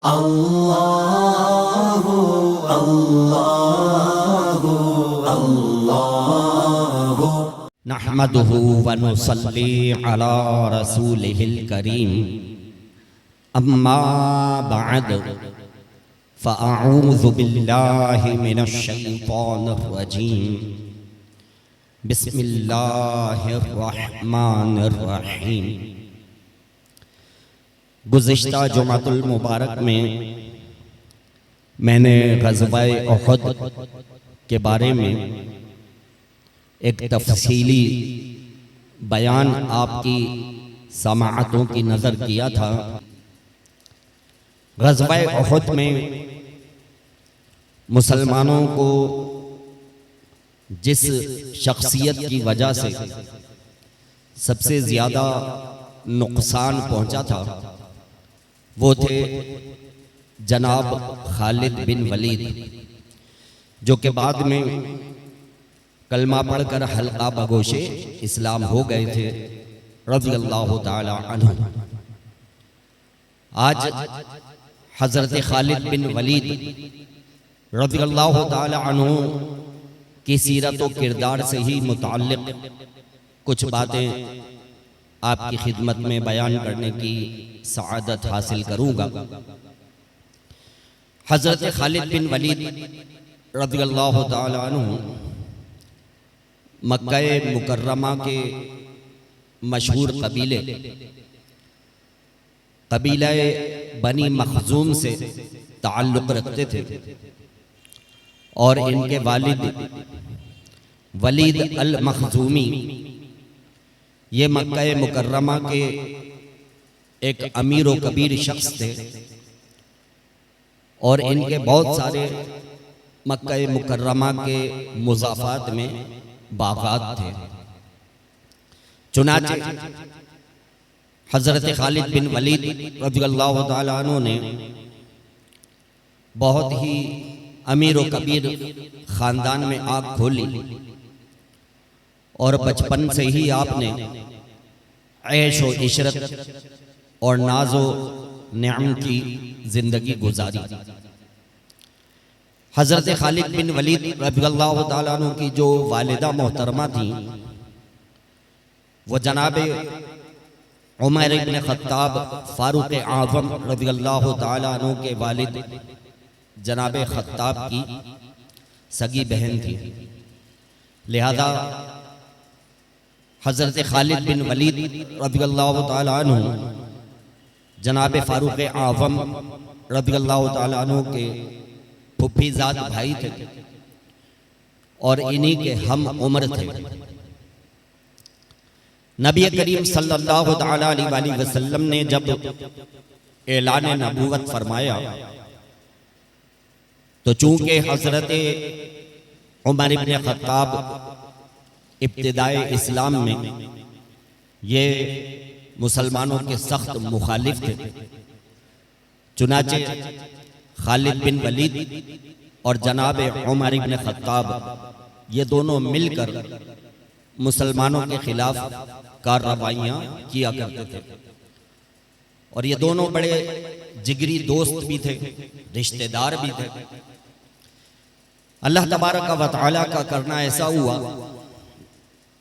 अल्लाहु अल्लाहु अल्लाहु नहमदुहु व नुसल्ली अला रसूलिहिल करीम अम्मा बअद फ़अऊज़ु बिल्लाहि मिनश शैतानिर रजीम बिस्मिल्लाहिर रहमानिर रहीम। गुज़िश्ता जुमातुल मुबारक में मैंने ग़ज़वाए उहद के बारे में एक तफ़सीली बयान आपकी समाअतों की नज़र किया था। ग़ज़वाए उहद में मुसलमानों को जिस शख्सियत की वजह से सबसे ज़्यादा नुकसान पहुंचा था वो थे जनाब खालिद बिन वलीद, जो कि बाद में कलमा पढ़कर हल्का बगोशे इस्लाम हो गए थे रज़ियल्लाहु ताला अन्हु। आज हज़रत खालिद बिन वलीद रज़ियल्लाहु ताला अन्हु की सीरत व किरदार से ही मुताल्लिक़ कुछ बातें आपकी खिदमत में बयान करने की सआदत हासिल करूँगा। हज़रत खालिद बिन वलीद रज़ियल्लाहु ताला अन्हु मक्का मुकर्रमा के मशहूर कबीला बनी मखज़ूम से ताल्लुक़ रखते थे और इनके वालिद वलीद अल मखज़ूमी ये मक्का मुकर्रमा के एक अमीर व कबीर शख्स थे और इनके बहुत सारे मक्का मुकर्रमा के मुज़ाफ़ात में बागात थे। चुनाचे हज़रत खालिद बिन वलीद रज़ियल्लाहु ताला अन्हु ने बहुत ही अमीर व कबीर ख़ानदान में आँख खोली और बचपन से ही आपने ऐश व इशरत और नाज़ो नेअम की ज़िंदगी गुजारी। हज़रत खालिद बिन वलीद रज़ियल्लाहु ताला अन्हु की जो वालिदा मोहतरमा थी वो जनाब उमर इब्न ख़त्ताब फ़ारूक़ आज़म रज़ियल्लाहु ताला अन्हु के वालिद जनाब ख़त्ताब की सगी बहन थी। लिहाजा हज़रत खालिद बिन वलीद रज़ियल्लाहु ताला अन्हु जनाब फ़ारूक़ आज़म रज़ियल्लाहु ताला अन्हु के फुफ्फीज़ाद भाई थे और इन्हीं के हम उम्र थे। नबी करीम सल्लल्लाहु ताला अलैहि वसल्लम ने जब ऐलान नबूवत फरमाया तो चूंकि हज़रत उमर इब्न ख़त्ताब इब्तिदाए इस्लाम में ये मुसलमानों के सख्त मुखालिफ थे, चुनाचे खालिद बिन वलीद और जनाब उमर इब्न ख़त्ताब ये दोनों मिलकर मुसलमानों के खिलाफ कार्रवाइयाँ किया करते थे और ये दोनों बड़े जिगरी दोस्त भी थे, रिश्तेदार भी थे। अल्लाह तबारक व तआला का करना ऐसा हुआ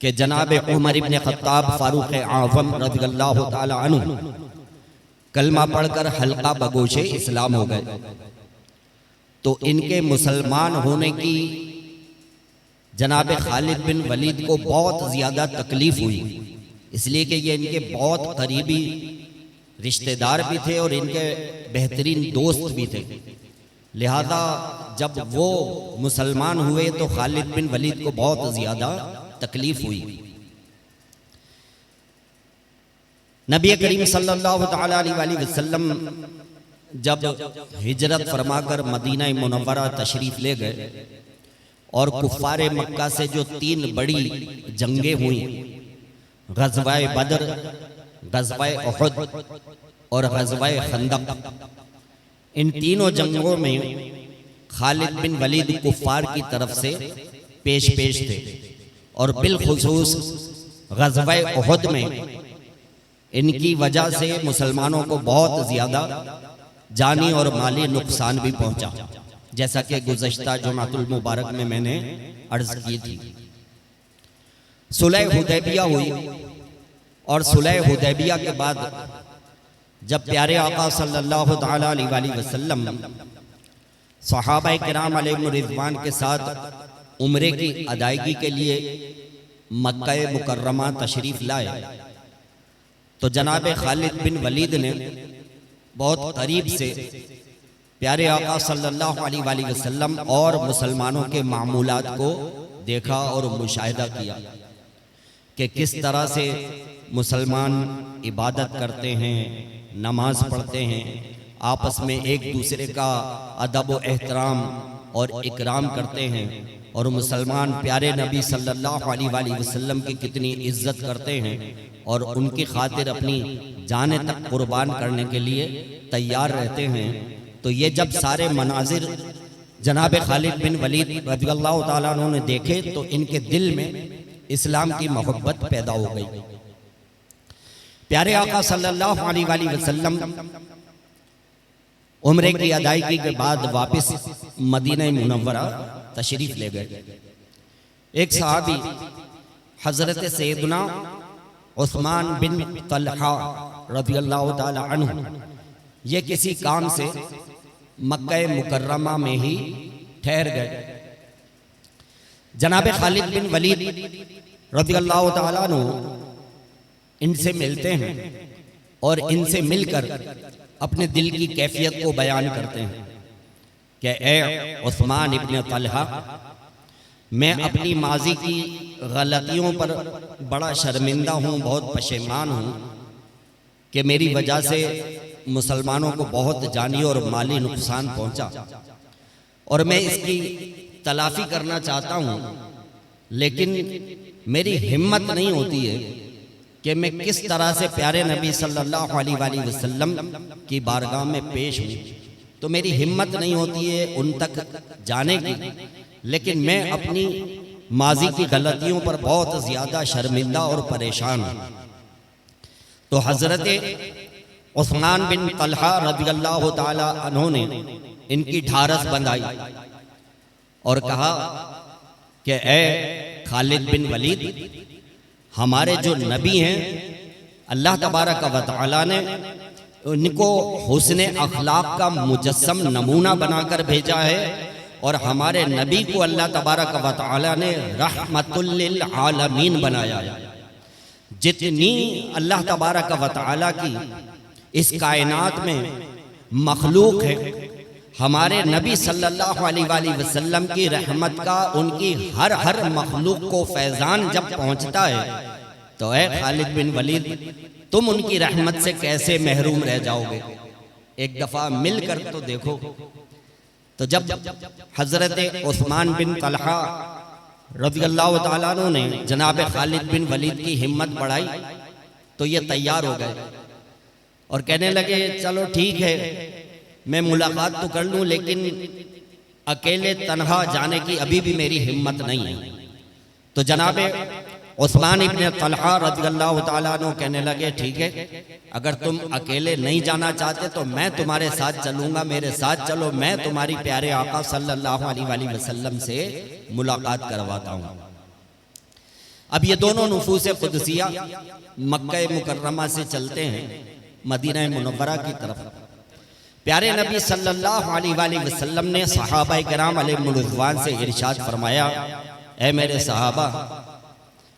कि जनाब उमर इब्न ख़त्ताब फ़ारूक़ आज़म रज़ियल्लाहु ताला अन्हु कलमा पढ़कर हल्का बगोशे इस्लाम हो गए। तो इनके मुसलमान होने की जनाब खालिद बिन वलीद को बहुत ज़्यादा तकलीफ़ हुई, इसलिए कि ये इनके बहुत करीबी रिश्तेदार भी थे और इनके बेहतरीन दोस्त भी थे। लिहाजा जब वो मुसलमान हुए तो खालिद बिन वलीद को बहुत ज़्यादा तकलीफ़ हुई। नबी करीम सल्लल्लाहु ताला अलैहि वसल्लम जब हिजरत फरमाकर मदीना मुनव्वरा तशरीफ़ ले गए और कुफ़ारे मक्का से जो 3 बड़ी जंगें हुई, ग़ज़वाए बदर, ग़ज़वाए उहद और ग़ज़वाए खंदक, इन तीनों जंगों में खालिद बिन वलीद कुफ़ार की तरफ से पेश थे और बिलखुसूस ग़ज़वाए उहद में इनकी वजह से मुसलमानों को बहुत ज़्यादा जानी और माली नुकसान भी पहुंचा, जैसा कि गुज़श्ता जुमातुल मुबारक में मैंने अर्ज की थी। सुलह हुदैबिया हुई और सुलह हुदैबिया के बाद जब प्यारे आका सल्लल्लाहु तआला अलैहि वसल्लम सहाबाए किराम अलैहिम रिज़वान के साथ उम्रे की अदायगी के लिए मक्का मुकर्रमा तशरीफ लाए, तो जनाब खालिद बिन वलीद ने बहुत करीब से प्यारे आका सल्लल्लाहु अलैहि वसल्लम और मुसलमानों के मामूलात को देखा और मुशाहिदा किया कि किस तरह से मुसलमान इबादत करते हैं, नमाज पढ़ते हैं, आपस में एक दूसरे का अदब व एहतराम और इकराम करते हैं, और मुसलमान प्यारे नबी सल्लल्लाहु अलैहि वसल्लम की कितनी इज्जत करते हैं और उनकी खातिर अपनी जाने तक कुर्बान करने के लिए तैयार रहते हैं। तो ये जब सारे मनाजिर जनाब खालिद बिन वलीद रज़ियल्लाहु ताला अन्हु ने देखे तो इनके दिल में इस्लाम की मोहब्बत पैदा हो गई। प्यारे आका सल्लल्लाहु अलैहि वसल्लम उम्रे की अदायगी के बाद वापस मदीना मुनव्वरा तशरीफ ले गए। एक सहाबी हजरत सैयदना उस्मान बिन तलहा रज़ियल्लाहु ताला अन्हु ये किसी काम से मक्का मुकर्रमा में ही ठहर गए। जनाब खालिद बिन वलीद रज़ियल्लाहु ताला अन्हु इनसे मिलते हैं और इनसे मिलकर अपने दिल की कैफियत को बयान करते हैं कि ए उस्मान इब्न तलहा, मैं अपनी माजी की गलतियों पर बड़ा शर्मिंदा हूँ, बहुत पशेमान हूँ कि मेरी वजह से मुसलमानों को बहुत जानी और माली नुकसान पहुँचा, और मैं इसकी तलाफी करना चाहता हूँ, लेकिन मेरी हिम्मत नहीं होती है कि मैं किस तरह से प्यारे नबी सल्लल्लाहु अलैहि वसल्लम की बारगाह में पेश हूँ। तो मेरी हिम्मत नहीं होती है उन तक जाने की, लेकिन मैं अपनी माजी की गलतियों पर बहुत ज़्यादा शर्मिंदा और परेशान हूँ। तो हज़रत उस्मान बिन तलहा रज़ियल्लाहु ताला अन्हु ने इनकी ढारस बंधाई और कहा कि ए खालिद बिन वलीद, हमारे जो नबी हैं अल्लाह तबारक व तआला ने उनको हुस्ने अखलाक का मुजस्सम नमूना बनाकर भेजा है, और हमारे नबी को अल्लाह तबारक व तआला ने रहमतुल लिल आलमीन बनाया है। जितनी अल्लाह तबारक व तआला की इस कायनात में मखलूक है, हमारे नबी सल्लल्लाहु अलैहि वसल्लम की रहमत का उनकी हर मखलूक को फैज़ान जब पहुंचता है, तो ऐ खालिद बिन वलीद, तुम उनकी रहमत से कैसे महरूम रह जाओगे? एक दफ़ा मिलकर तो देखो। तो जब हज़रत उस्मान बिन तलहा रज़ियल्लाहु ताला अन्हु ने जनाब खालिद बिन वलीद की हिम्मत बढ़ाई, तो ये तैयार हो गए और कहने लगे, चलो ठीक है, मैं मुलाकात तो कर लूँ, लेकिन अकेले तन्हा जाने की अभी भी मेरी हिम्मत नहीं है। तो जनाब उस्मान इब्न तलहा रज़ियल्लाहु ताला अन्हु कहने लगे, ठीक है, अगर तुम अकेले नहीं जाना चाहते तो मैं तुम्हारे साथ चलूँगा, मेरे साथ चलो, मैं तुम्हारी प्यारे आका सल्लल्लाहु अलैहि वसल्लम से मुलाकात करवाता हूँ। अब ये दोनों नुफूस कुदसिया मक्का मुकर्रमा से चलते हैं मदीना मुनव्वरा की तरफ। प्यारे नबी सल्लल्लाहु अलैहि वसल्लम ने सहाबाए किराम अलैहिम रिज़वान से इरशाद फरमाया, ए मेरे सहाबा,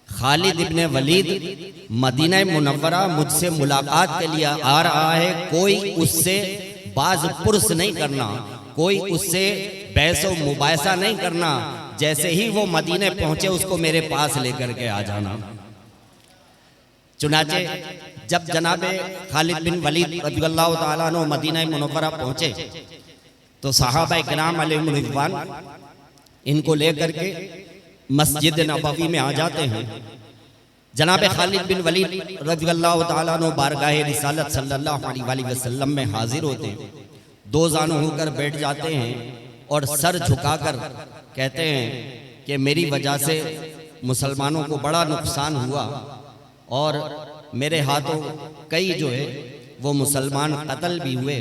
खालिद इब्न वलीद मदीना मुनव्वरा मुझसे मुलाकात के लिए आ रहा है, कोई उससे बाज पुरस नहीं करना, कोई उससे बहसो मुबायसा नहीं करना, जैसे ही वो मदीने पहुंचे उसको मेरे पास लेकर के आ जाना। चुनाचे जब जनाबे खालिद बिन वलीद रज़ियल्लाहु ताला अन्हु मदीना मुनव्वरा पहुंचे तो सहाबाए किराम अलैहिम रिज़वान इनको लेकर के मस्जिद नबवी में आ जाते हैं। जनाबे खालिद बिन वलीद रज़ियल्लाहु ताला अन्हु बारगाह रिसालत सल्लल्लाहु अलैहि वसल्लम में हाजिर होते हैं, दो जानो होकर बैठ जाते हैं और सर झुकाकर कहते हैं कि मेरी वजह से मुसलमानों को बड़ा नुकसान हुआ और मेरे हाथों कई जो है वो मुसलमान कत्ल भी हुए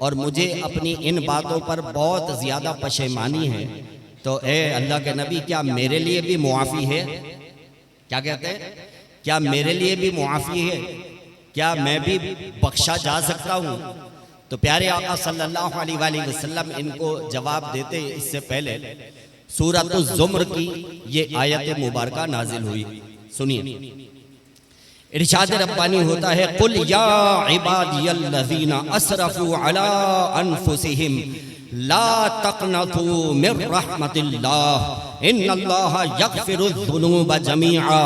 और मुझे अपनी इन बातों पर बहुत ज़्यादा पशेमानी है, तो ए अल्लाह के नबी, क्या मेरे लिए भी मुआफ़ी है? क्या कहते हैं? क्या मेरे लिए भी मुआफ़ी है? क्या मैं भी बख्शा जा सकता हूँ? तो प्यारे आका सल्लल्लाहु अलैहि वसल्लम इनको जवाब देते इससे पहले सूरत ज़ुमर की ये आयत मुबारका नाजिल हुई। सुनिए, इरशाद रब्बानी होता है, कुल या इबादियल्लज़ीना असरफू अला अनफुसिहिम ला तक़नतू मिर रहमतिल्लाह इन्नल्लाह यग़फ़िरुज़्ज़ुनूब जमीआ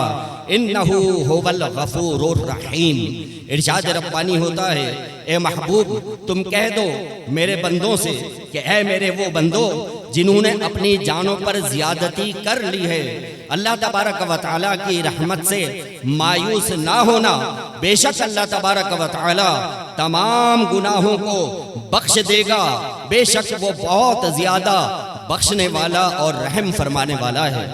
इन्नहू हुवल गफ़ूरुर रहीम। इरशाद रब्बानी होता है, ए महबूब तुम कह दो मेरे बंदों से कि ऐ मेरे वो बंदो जिन्होंने अपनी जानों पर ज़्यादती कर ली है, अल्लाह तबारक व तआला की रहमत से मायूस ना होना। बेशक अल्लाह तबारक व तआला तमाम गुनाहों को बख्श देगा, बेशक वो बहुत ज़्यादा बख्शने वाला और रहम फरमाने वाला है।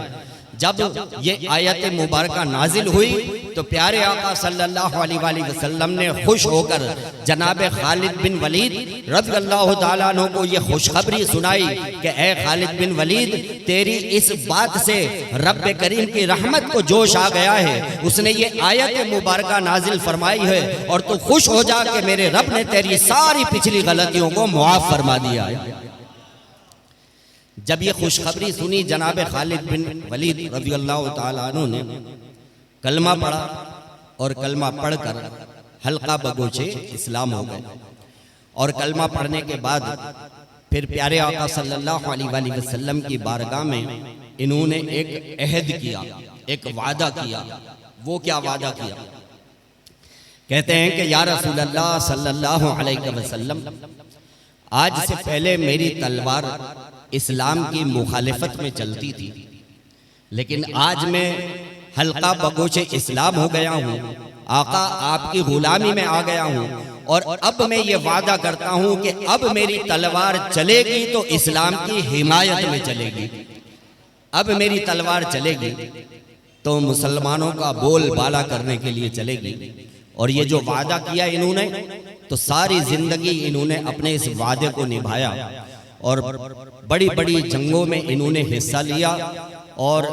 जब ये आयत मुबारका नाजिल हुई तो प्यारे आका सल्लल्लाहु अलैहि वसल्लम ने खुश होकर जनाब खालिद बिन वलीद रज़ियल्लाहु ताला अन्हु को ये खुशखबरी सुनाई कि ए खालिद बिन वलीद, तेरी इस बात से रब करीम की रहमत को जोश आ गया है, उसने ये आयत मुबारका नाजिल फरमाई है और तू खुश हो जा कि मेरे रब ने तेरी सारी पिछली गलतियों को मुआफ़ फरमा दिया है। जब ये खुशखबरी सुनी जनाब खालिद बिन वलीद रज़ियल्लाहु ताला अन्हु ने कलमा पढ़ा और कलमा पढ़कर हल्का बगोचे इस्लाम हो गए। और कलमा पढ़ने के बाद फिर प्यारे आका सल्लल्लाहु अलैहि वसल्लम की बारगाह में इन्होंने एक अहद किया, एक वादा किया। वो क्या वादा किया? कहते हैं कि या रसूल अल्लाह सल्लल्लाहु अलैहि वसल्लम, आज से पहले मेरी तलवार इस्लाम की मुखालिफत में चलती थी, लेकिन आज मैं हल्का बगोचे इस्लाम हो गया हूँ, आका आपकी गुलामी में आ गया हूँ और अब मैं ये वादा करता हूँ कि अब मेरी तलवार चलेगी तो इस्लाम की हिमायत में चलेगी। अब मेरी तलवार चलेगी तो मुसलमानों का बोल बाला करने के लिए चलेगी। और ये जो वादा किया इन्होंने, तो सारी जिंदगी इन्होंने अपने इस वादे को निभाया और बड़ी बड़ी जंगों में इन्होंने हिस्सा लिया और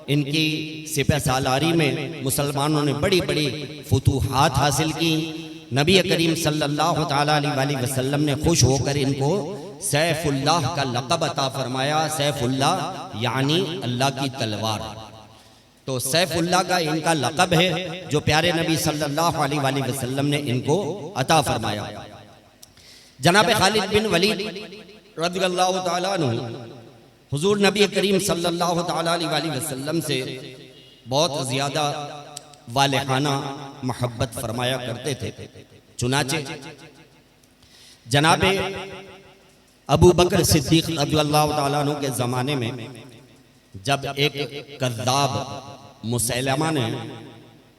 इनकी सिपह सालारी में मुसलमानों ने बड़ी बड़ी फुतूहात हासिल की। नबी करीम सल्लल्लाहु ताला अलैहि वसल्लम ने खुश होकर इनको सैफुल्लाह का लक़ब अता फरमाया। सैफुल्लाह यानी अल्लाह की तलवार। तो सैफुल्लाह का इनका लक़ब है जो प्यारे नबी सल्लल्लाहु अलैहि वसल्लम ने इनको अता फरमाया। जनाब खालिद बिन वलीद रज़ियल्लाहु ताला अन्हु हुजूर नबी करीम सल्लल्लाहु ताला अलैहि वसल्लम से बहुत ज़्यादा वालिहाना मोहब्बत फरमाया करते थे। चुनाचे जनाबे अबू बकर सिद्दीक़ रज़ियल्लाहु ताला अन्हु के ज़माने में जब एक कज़्ज़ाब मुसैलमा ने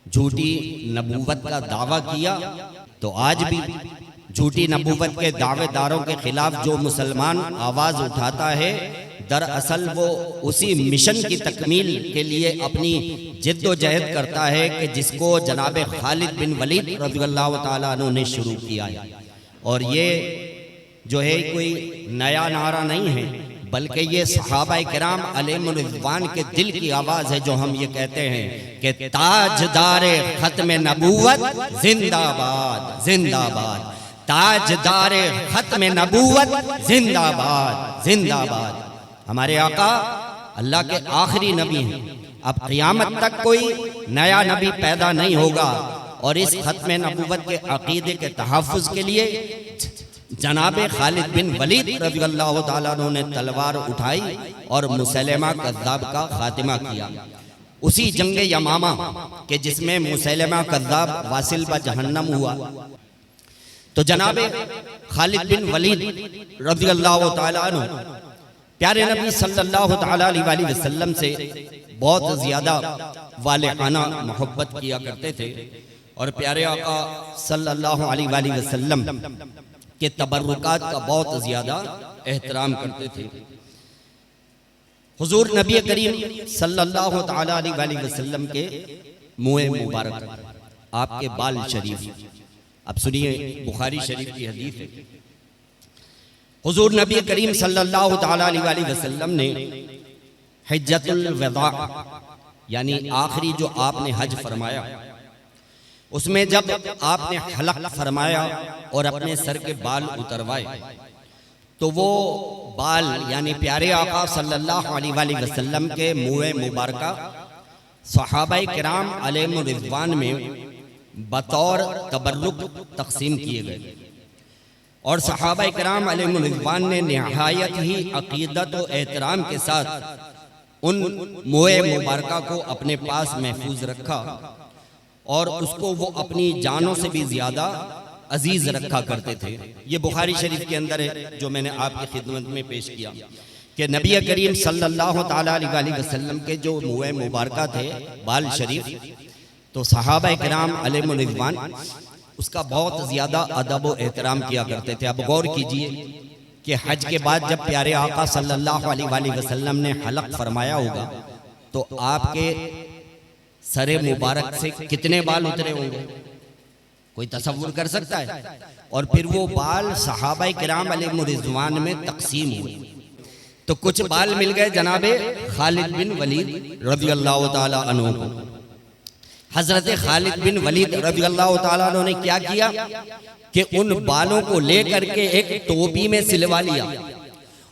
झूठी नबूवत का दावा किया, तो आज भी झूठी नबूवत के दावेदारों के खिलाफ जो मुसलमान आवाज़ उठाता है, दरअसल वो उसी मिशन की तकमील के लिए अपनी जिद्दोजहद करता है कि जिसको जनाब खालिद बिन वलीद रज़ियल्लाहु ताला अन्हु ने शुरू किया है। और ये जो है कोई नया नारा नहीं है, बल्कि ये सहाबाए किराम अलैहिम रिज़वान के दिल की आवाज़ है जो हम ये कहते हैं कि ताजदारे खत्म नबूवत जिंदाबाद जिंदाबाद, ताजदारे खत्म नबूवत जिंदाबाद जिंदाबाद। हमारे आका अल्लाह के आखिरी नबी हैं, अब क़यामत तक कोई नया नबी पैदा नहीं होगा। और इस खत्म नबूवत के अकीदे के तहफ़्फ़ुज़ के लिए जनाबे खालिद बिन वलीद रज़ियल्लाहु ताला अन्हु ने तलवार उठाई और मुसैलमा कज़्ज़ाब का खातिमा किया। उसी जंग यमामा के जिसमें मुसैलमा कज़्ज़ाब वासिल ब जहन्नम हुआ, तो जनाबे खालिद बिन वलीद रज़ियल्लाहु ताला अन्हु प्यारे नबी सल्लल्लाहु ताला अलैहि वसल्लम से बहुत ज़्यादा वालिहाना मोहब्बत किया करते थे और प्यारे आका सल्लल्लाहु अलैहि वसल्लम के तबर्रुकात का बहुत ज़्यादा एहतराम करते थे। हुजूर नबी करीम सल्लल्लाहु ताला अलैहि वसल्लम के मुँह मुबारक, आपके बाल शरीफ, अब सुनिए बुखारी शरीफ की हदीस है, हुजूर नबी करीम सल्लल्लाहु ताला अलैहि वसल्लम ने हज्जतुल वदा यानी आखिरी जो आपने हज फरमाया, उसमें जब आपने हलक फरमाया और अपने सर के बाल उतरवाए, तो वो बाल यानी प्यारे आका सल्लल्लाहु अलैहि वसल्लम के मुँह मुबारका सहाबाए किराम अलैहिम रिज़वान में बतौर तबर्रुक तकसीम किए गए और सहाबाए किराम अलैहिम रिज़वान ने निहायत ही अकीदत और एहतराम के साथ उन मुँह मुबारका को अपने पास महफूज रखा और उसको वो अपनी जानों से भी ज़्यादा अजीज रखा करते थे। ये बुखारी शरीफ के अंदर है जो मैंने आपकी खिदमत में पेश किया कि नबी करीम सल्लल्लाहु ताला अलैहि वसल्लम के जो मुँह मुबारका थे बाल शरीफ, तो सहाबा किराम अलैहिम रिज़वान उसका बहुत ज़्यादा अदब व एहतराम किया करते थे। अब गौर कीजिए कि हज के बाद जब प्यारे आका सल्लल्लाहु अलैहि वसल्लम ने हलक फरमाया होगा तो आपके सरे मुबारक से कितने बाल उतरे होंगे, कोई तसव्वुर कर सकता है? और फिर वो बाल सहाबाए किराम अलैहिम रिज़वान में तकसीम हुए, तो कुछ बाल मिल गए जनाबे खालिद बिन वलीद रज़ियल्लाहु ताला अन्हु को। हजरत खालिद बिन वलीद रज़ियल्लाहु ताला अन्हु ने क्या किया कि उन बालों को लेकर के एक टोपी में सिलवा लिया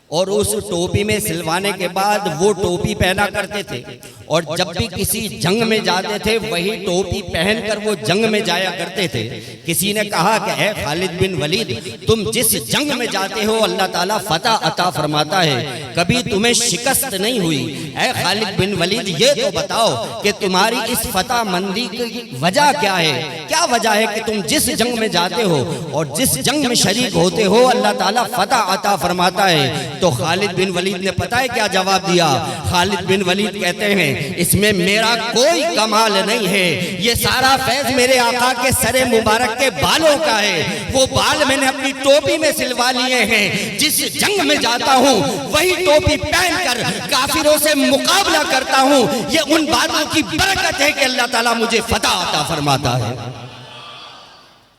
और उस टोपी में सिलवाने के बाद वो टोपी पहना करते थे और जब भी किसी जंग में जाते थे वही टोपी पहनकर वो जंग में जाया करते थे। किसी ने कहा कि है खालिद बिन वलीद, तुम जिस जंग में जाते हो अल्लाह ताला फतह अता फरमाता है, कभी तुम्हें शिकस्त नहीं हुई। ऐ खालिद बिन वलीद, ये तो बताओ कि तुम्हारी इस फतह मंदी की वजह क्या है? क्या वजह है कि तुम जिस जंग में जाते हो और जिस जंग में शरीक होते हो अल्लाह ताला फतह अता फरमाता है? तो खालिद बिन वलीद ने पता है क्या जवाब दिया? खालिद बिन वलीद कहते हैं, इसमें मेरा कोई कमाल नहीं है, ये सारा फैज मेरे आका के सरे मुबारक के बालों का है। वो बाल मैंने अपनी टोपी में सिलवा लिए हैं, जिस जंग में जाता हूँ वही टोपी पहनकर काफिरों से मुकाबला करता हूँ। ये उन बालों की बरकत है कि अल्लाह ताला मुझे फतह अता फरमाता है।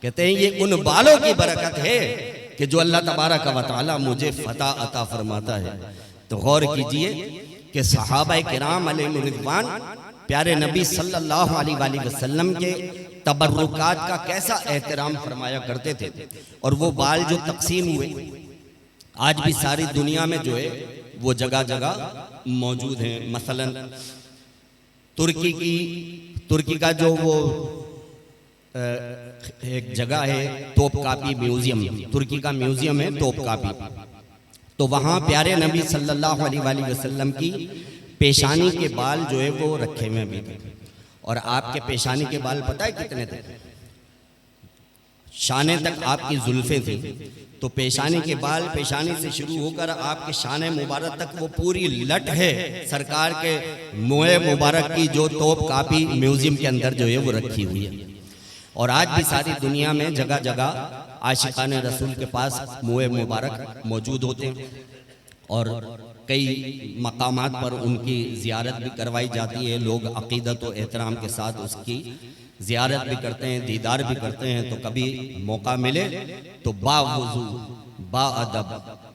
कहते हैं ये उन बालों की बरकत है कि जो अल्लाह तबारक व तआला मुझे फतह अता फरमाता है। तो गौर कीजिए कि सहाबाए किराम अलैहिम रिज़वान प्यारे नबी सल्लल्लाहु अलैहि वसल्लम के तबर्रुकात का कैसा एहतराम फरमाया करते थे। और वो बाल जो तकसीम हुए आज भी सारी दुनिया में जो है वो जगह जगह मौजूद हैं। मसलन तुर्की का जो वो एक जगह है तोपकापी म्यूजियम, तुर्की का म्यूजियम है तोपकापी, तो वहाँ प्यारे नबी सल्लल्लाहु अलैहि वसल्लम की पेशानी के बाल जो है वो रखे हुए भी थे। और आपके पेशानी के बाल पता है कितने थे? शाने तक आपकी जुल्फें थी, तो पेशानी के बाल पेशानी से शुरू होकर आपके शाने मुबारक तक वो पूरी लट है सरकार के मुँह मुबारक की जो तोपकापी म्यूजियम के अंदर जो है वो रखी हुई है। और आज भी सारी दुनिया में जगह जगह आशिकान रसूल के पास मुँह मुबारक मौजूद होते हैं और कई मकामात पर उनकी ज़ियारत भी करवाई जाती है। लोग अक़ीदत और एहतराम के साथ उसकी ज़ियारत भी करते हैं, दीदार भी करते हैं। तो कभी मौका मिले तो बावुज़ू बाअदब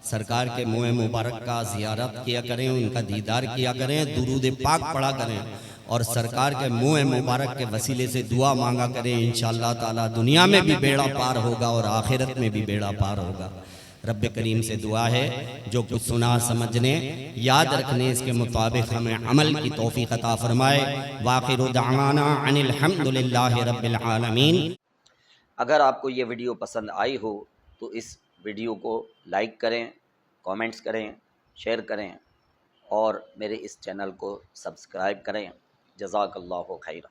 सरकार के मुँह मुबारक का ज़ियारत किया करें, उनका दीदार किया करें, दुरूद पाक पढ़ा करें और सरकार के मुँह मुबारक के वसीले से दुआ मांगा करें। इंशाअल्लाह ताला दुनिया में भी बेड़ा पार होगा और आखिरत में भी बेड़ा पार होगा। रब्बे करीम से दुआ है जो कुछ सुना समझने याद रखने इसके मुताबिक हमें अमल की तौफीक अता फरमाए। वाखिरु दअवाना अनिल हम्दुलिल्लाहि रब्बिल आलमीन। अगर आपको ये वीडियो पसंद आई हो तो इस वीडियो को लाइक करें, कमेंट्स करें, शेयर करें और मेरे इस चैनल को सब्सक्राइब करें। जज़ाकल्लाहु खैरा।